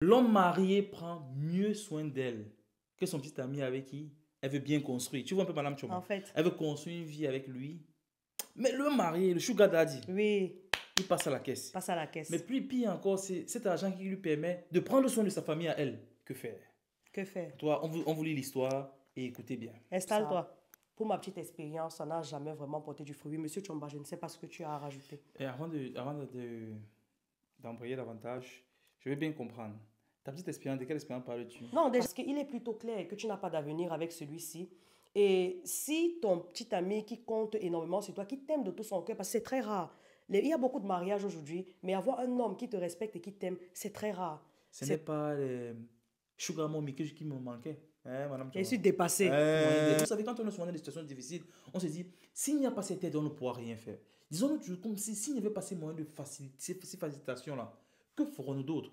L'homme marié prend mieux soin d'elle que son petit ami avec qui elle veut bien construire. Tu vois un peu Madame En Choma. fait, Elle veut construire une vie avec lui. Mais le marié, le sugar daddy, oui, il passe à la caisse. passe à la Mais caisse. plus pire encore, c'est cet argent qui lui permet de prendre soin de sa famille à elle. Que faire? Que faire? Toi, on vous lit l'histoire et écoutez bien. Installe-toi. Pour ma petite expérience, ça n'a jamais vraiment porté du fruit. Oui, Monsieur Chomba, je ne sais pas ce que tu as à rajouter. Et d'embrayer davantage, je veux bien comprendre. Ta petite expérience, de quelle expérience parles-tu? Non, déjà, parce qu'il est plutôt clair que tu n'as pas d'avenir avec celui-ci. Et si ton petit ami qui compte énormément sur toi, qui t'aime de tout son cœur, parce que c'est très rare. Il y a beaucoup de mariages aujourd'hui, mais avoir un homme qui te respecte et qui t'aime, c'est très rare. Ce n'est pas les sugar mommy qui me manquait. Hein, Madame Je Choma. suis dépassée. Vous savez, quand on est souvent dans des situations difficiles, on se dit, s'il n'y a pas cette aide, on ne pourra rien faire. Disons-nous toujours comme si s'il n'y avait pas ces moyens de ces facilitations-là, que ferons-nous d'autres?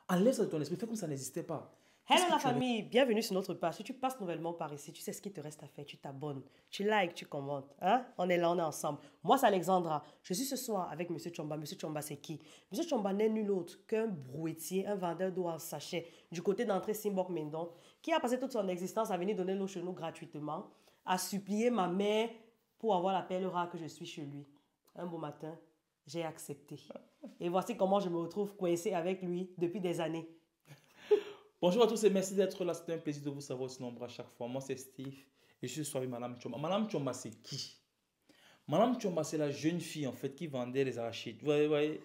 Enlève ça de ton esprit, fais comme ça n'existait pas. Hello Qu'est-ce que la tu aurais... famille, bienvenue sur notre page. Si tu passes nouvellement par ici, tu sais ce qu'il te reste à faire. Tu t'abonnes, tu likes, tu commentes. Hein? On est là, on est ensemble. Moi, c'est Alexandra. Je suis ce soir avec Monsieur Chomba. Monsieur Chomba, c'est qui? Monsieur Chomba n'est nul autre qu'un brouetier, un vendeur d'eau en sachet du côté d'entrée Simbok Mendon, qui a passé toute son existence à venir donner l'eau chez nous gratuitement, à supplier ma mère pour avoir la perle rare que je suis chez lui. Un beau matin, j'ai accepté. Et voici comment je me retrouve coincée avec lui depuis des années. Bonjour à tous et merci d'être là. C'est un plaisir de vous savoir aussi nombreux à chaque fois. Moi, c'est Steve et je suis sur avec Madame Choma. Madame Choma, c'est qui? Madame Choma, c'est la jeune fille en fait qui vendait les arachides. Vous voyez,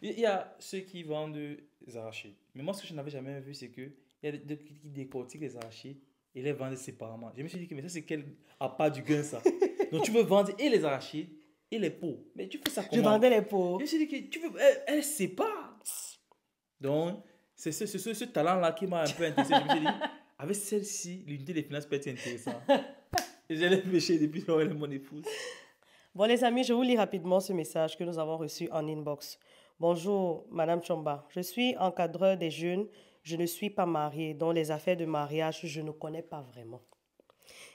il y a ceux qui vendent les arachides. Mais moi, ce que je n'avais jamais vu, c'est qu'il y a des qui décortiquent les arachides et les vendent séparément. Je me suis dit que mais ça, c'est quel à part du gain ça? Donc, tu veux vendre et les arachides et les pots. Mais tu fais ça Je comment? vendais les Je pots. me suis dit que tu veux, elle sépare. Donc, c'est ce talent-là qui m'a un peu intéressé. Je me suis dit, avec celle-ci, l'unité des finances peut être intéressante. Et j'ai pêché depuis lors, elle est mon épouse. Bon, les amis, je vous lis rapidement ce message que nous avons reçu en inbox. Bonjour, Madame Chomba. Je suis encadreur des jeunes. Je ne suis pas mariée, dont les affaires de mariage, je ne connais pas vraiment.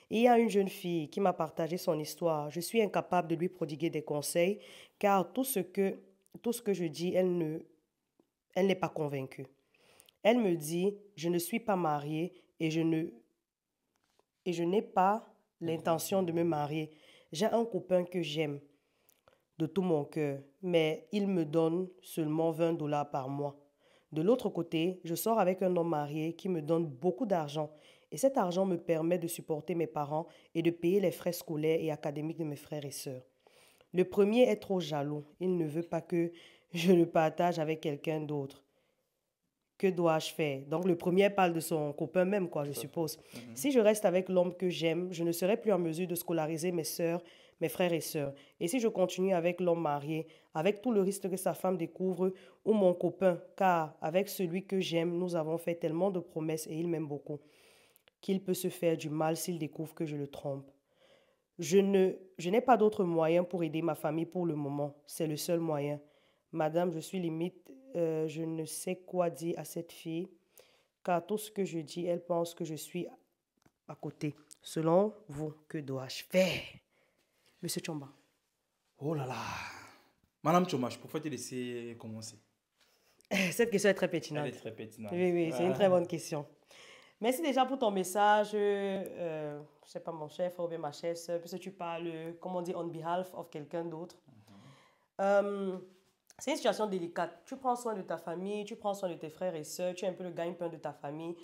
Il y a une jeune fille qui m'a partagé son histoire. Je suis incapable de lui prodiguer des conseils, car tout ce que je dis, elle n'est pas convaincue. Elle me dit, je ne suis pas mariée et je n'ai pas l'intention de me marier. J'ai un copain que j'aime de tout mon cœur, mais il me donne seulement 20 dollars par mois. De l'autre côté, je sors avec un homme marié qui me donne beaucoup d'argent et cet argent me permet de supporter mes parents et de payer les frais scolaires et académiques de mes frères et sœurs. Le premier est trop jaloux. Il ne veut pas que je le partage avec quelqu'un d'autre. Que dois-je faire? Donc le premier parle de son copain même, quoi, je suppose. Si je reste avec l'homme que j'aime, je ne serai plus en mesure de scolariser mes sœurs, mes frères et sœurs. Et si je continue avec l'homme marié, avec tout le risque que sa femme découvre, ou mon copain, car avec celui que j'aime, nous avons fait tellement de promesses et il m'aime beaucoup, qu'il peut se faire du mal s'il découvre que je le trompe. Je n'ai pas d'autre moyen pour aider ma famille pour le moment. C'est le seul moyen. Madame, je suis limite, je ne sais quoi dire à cette fille, car tout ce que je dis, elle pense que je suis à côté. Selon vous, que dois-je faire? Monsieur Chomba. Oh là là. Madame Choma, je pourrais te laisser commencer. Cette question est très Elle pertinente. est très pertinente. Oui, oui, c'est une très bonne question. Merci déjà pour ton message, je sais pas, mon chef ou bien ma chef, puisque tu parles, comme on dit, on behalf of quelqu'un d'autre. C'est une situation délicate. Tu prends soin de ta famille, tu prends soin de tes frères et sœurs, tu es un peu le gagne-pain de ta famille.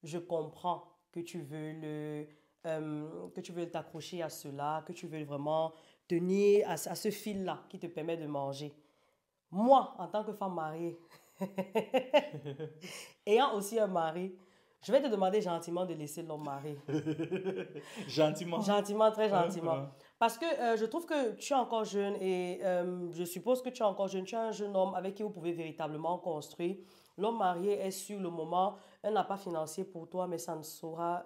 Je comprends que tu veux t'accrocher à cela, que tu veux vraiment tenir à ce fil-là qui te permet de manger. Moi, en tant que femme mariée, ayant aussi un mari, je vais te demander gentiment de laisser l'homme marié. Gentiment. Gentiment, très gentiment. Parce que je trouve que tu es encore jeune et je suppose que tu es encore jeune. Tu es un jeune homme avec qui vous pouvez véritablement construire. L'homme marié est sur le moment un appât financier pour toi, mais ça ne saura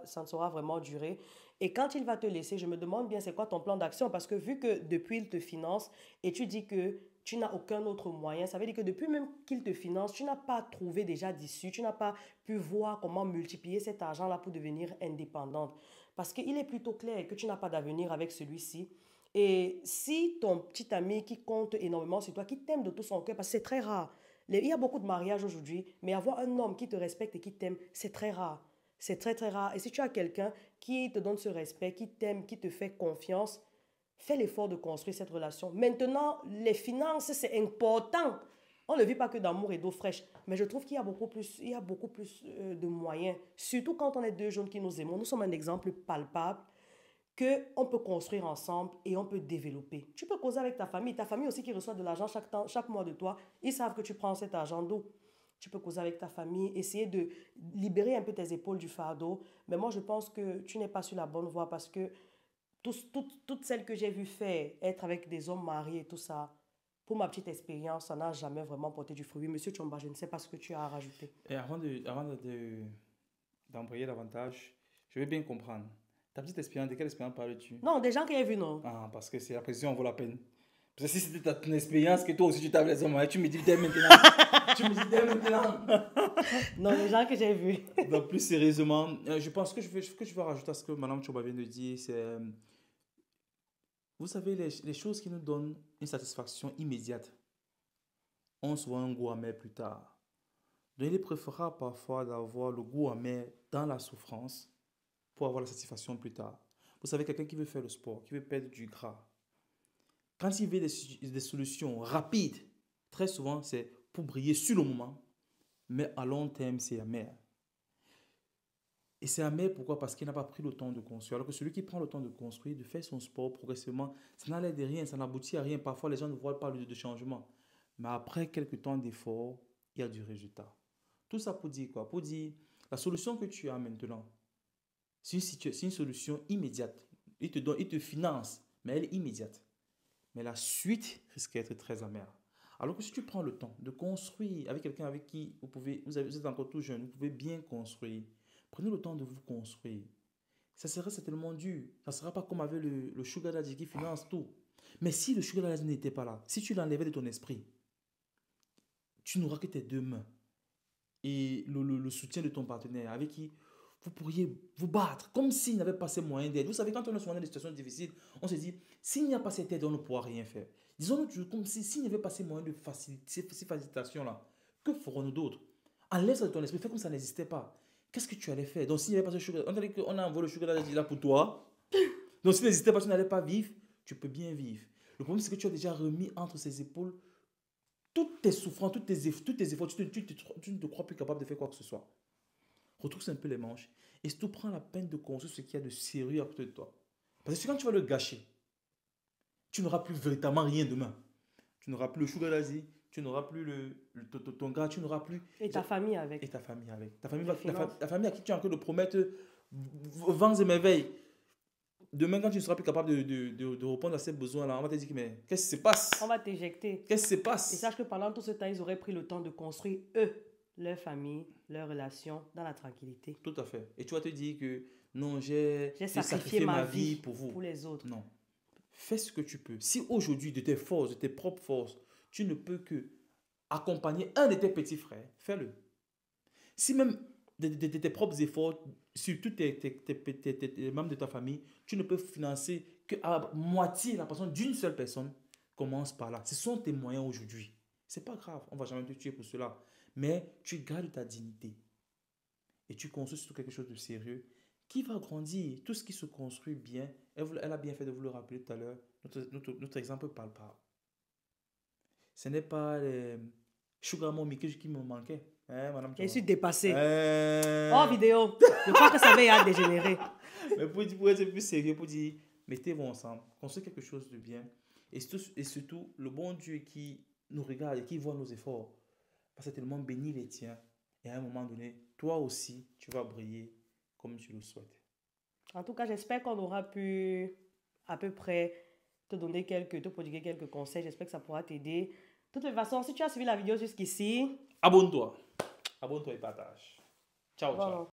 vraiment durer. Et quand il va te laisser, je me demande bien c'est quoi ton plan d'action parce que vu que depuis il te finance et tu dis que tu n'as aucun autre moyen, ça veut dire que depuis même qu'il te finance, tu n'as pas trouvé déjà d'issue, tu n'as pas pu voir comment multiplier cet argent-là pour devenir indépendante. Parce qu'il est plutôt clair que tu n'as pas d'avenir avec celui-ci. Et si ton petit ami qui compte énormément sur toi, qui t'aime de tout son cœur, parce que c'est très rare, Il y a beaucoup de mariages aujourd'hui, mais avoir un homme qui te respecte et qui t'aime, c'est très rare. C'est très, très rare. Et si tu as quelqu'un qui te donne ce respect, qui t'aime, qui te fait confiance, fais l'effort de construire cette relation. Maintenant, les finances, c'est important. On ne vit pas que d'amour et d'eau fraîche, mais je trouve qu'il y a beaucoup plus de moyens, surtout quand on est deux jeunes qui nous aimons. Nous sommes un exemple palpable qu'on peut construire ensemble et on peut développer. Tu peux causer avec ta famille aussi qui reçoit de l'argent chaque mois de toi. Ils savent que tu prends cet argent d'où. Tu peux causer avec ta famille, essayer de libérer un peu tes épaules du fardeau. Mais moi, je pense que tu n'es pas sur la bonne voie parce que toutes celles que j'ai vues faire, être avec des hommes mariés et tout ça, pour ma petite expérience, ça n'a jamais vraiment porté du fruit. Monsieur Chomba, je ne sais pas ce que tu as à rajouter. Et d'embrayer davantage, je veux bien comprendre. Ta petite expérience, de quelle expérience parles-tu? Non, des gens qui ont vu, non. Ah, parce que c'est la précision, vaut la peine. Parce que si c'était ton expérience, que toi aussi tu t'avais les hommes, tu me dis dès maintenant. Tu me dis dès maintenant. Non, les gens que j'ai vus. Donc, plus sérieusement, je pense que je vais rajouter à ce que Mme Chouba vient de dire, c'est, vous savez, les choses qui nous donnent une satisfaction immédiate ont souvent un goût amer plus tard. Donc, il est préférable parfois d'avoir le goût amer dans la souffrance pour avoir la satisfaction plus tard. Vous savez, quelqu'un qui veut faire le sport, qui veut perdre du gras, quand il veut des solutions rapides, très souvent, c'est pour briller sur le moment, mais à long terme, c'est amer. Et c'est amer pourquoi? Parce qu'il n'a pas pris le temps de construire. Alors que celui qui prend le temps de construire, de faire son sport progressivement, ça n'allait de rien, ça n'aboutit à rien. Parfois, les gens ne voient pas de changement. Mais après quelques temps d'effort, il y a du résultat. Tout ça pour dire quoi? Pour dire, la solution que tu as maintenant, c'est une solution immédiate. Il te finance, mais elle est immédiate. Mais la suite risque d'être très amère. Alors que si tu prends le temps de construire avec quelqu'un avec qui vous êtes encore tout jeune, vous pouvez bien construire. Prenez le temps de vous construire. Ça serait certainement dur. Ça ne sera pas comme avec le sugar daddy qui finance tout. Mais si le sugar daddy n'était pas là, si tu l'enlevais de ton esprit, tu n'auras que tes deux mains et le soutien de ton partenaire avec qui vous pourriez vous battre comme s'il n'y avait pas ces moyens d'aide. Vous savez, quand on est souvent dans des situations difficiles, on se dit, s'il n'y a pas cette aide, on ne pourra rien faire. Disons-nous comme s'il n'y avait pas ces moyens de ces facilitations-là, que ferons-nous d'autres? Enlève ça de ton esprit, fais comme ça n'existait pas. Qu'est-ce que tu allais faire? Donc, s'il n'y avait pas ce sugar, on a envoyé le sugar là pour toi. Donc, s'il n'existait pas, tu n'allais pas vivre, tu peux bien vivre. Le problème, c'est que tu as déjà remis entre ses épaules toutes tes souffrances, tous tes efforts, tu ne te crois plus capable de faire quoi que ce soit. Retrousse un peu les manches et surtout prends la peine de construire ce qu'il y a de sérieux à côté de toi. Parce que quand tu vas le gâcher, tu n'auras plus véritablement rien demain. Tu n'auras plus le sugar daddy, tu n'auras plus ton gars, tu n'auras plus... Et ta famille avec. Et ta famille avec. Ta famille à qui tu es en train de promettre vents et merveilles. Demain, quand tu ne seras plus capable de répondre à ces besoins-là, on va te dire, mais qu'est-ce qui se passe? On va t'éjecter. Qu'est-ce qui se passe? Et sache que pendant tout ce temps, ils auraient pris le temps de construire, eux, leur famille, leur relation, dans la tranquillité. Tout à fait. Et tu vas te dire que non, j'ai sacrifié ma vie pour vous. Pour les autres. Non. Fais ce que tu peux. Si aujourd'hui, de tes forces, de tes propres forces, tu ne peux que accompagner un de tes petits frères, fais-le. Si même de tes propres efforts, sur tous tes membres de ta famille, tu ne peux financer qu'à moitié la personne d'une seule personne, commence par là. Ce sont tes moyens aujourd'hui. Ce n'est pas grave, on ne va jamais te tuer pour cela. Mais tu gardes ta dignité. Et tu construis surtout quelque chose de sérieux qui va grandir. Tout ce qui se construit bien, elle a bien fait de vous le rappeler tout à l'heure, notre exemple palpable. Ce n'est pas les Sugar Mommy qui me manquait. Madame Je suis dépassée. Oh, vidéo. Je crois que ça va dégénérer. Mais pour être plus sérieux, pour dire, mettez-vous ensemble, construisez quelque chose de bien. Et surtout, le bon Dieu qui nous regarde et qui voit nos efforts, va certainement bénir les tiens. Et à un moment donné, toi aussi, tu vas briller comme tu le souhaites. En tout cas, j'espère qu'on aura pu à peu près te prodiguer quelques conseils. J'espère que ça pourra t'aider. De toute façon, si tu as suivi la vidéo jusqu'ici, abonne-toi. Abonne-toi et partage. Ciao, ciao.